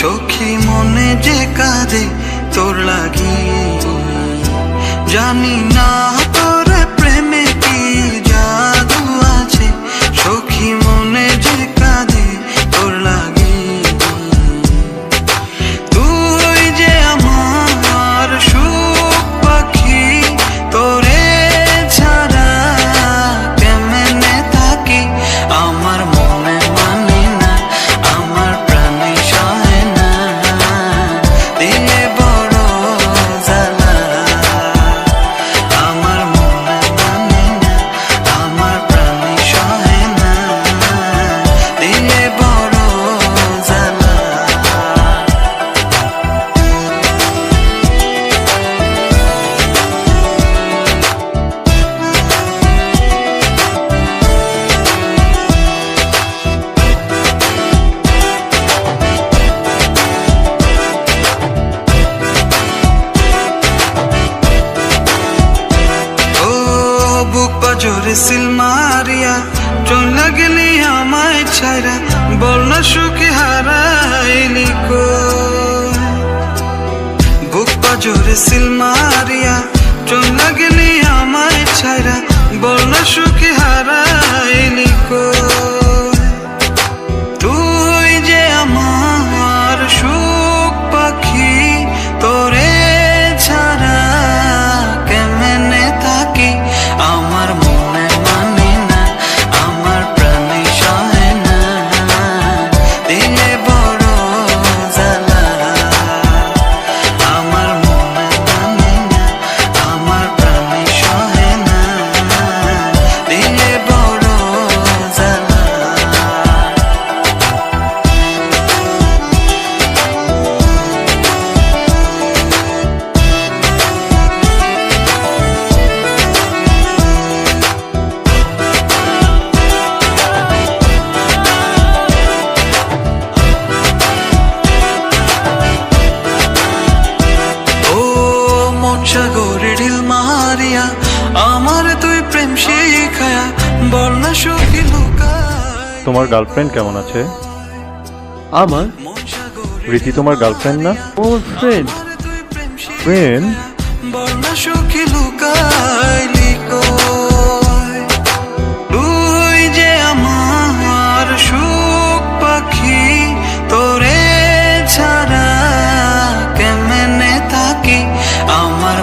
সখী মনে যে কাঁদে তোর লাগি, জানি না তোর প্রেমে কি জাদু আছে, সখী মনে যে কাঁদে তোর লাগি। তুই যে আমার সুখ পাখি, তোরে ছাড়া কেমনে থাকি, আমার মনে মানে না, আমার প্রাণে সহে না, দিলে বড় জ্বালা। আমার মনে মানে না, আমার প্রাণে সহে না, দিলে বড় জ্বালা। বুক পাজরে সিল মারিয়া চলে গেলি আমায় ছাইরা, বল না সুখে হারাইলি কই। বুক পাজরে সিল মারিয়া চলে গেলি আমায় ছাইরা, বল না সুখে হারাইলি কই। তুই যে আমার সুখ পাখি, তোরে ছাড়া কেমনে থাকি, আমার মনে মানে না, আমার প্রাণে সহে না, দিলে বড় জ্বালা। আমার মনে মানে না, আমার প্রাণে সহে না, দিলে বড় জ্বালা। সাগরে ঢিল মারিয়া আমার তুই প্রেম শিখায়া, বল না সখী লুকায়। তোমার গার্লফ্রেন্ড কেমন আছে? আমার রীতি তোমার গার্লফ্রেন্ড না? ওর ফ্রেন্ড। ফ্রেন্ড? বল না সখী লুকাইলি কই। তুই যে আমার সুখ পাখি, তোরে ছাড়া কেমনে থাকি, আমার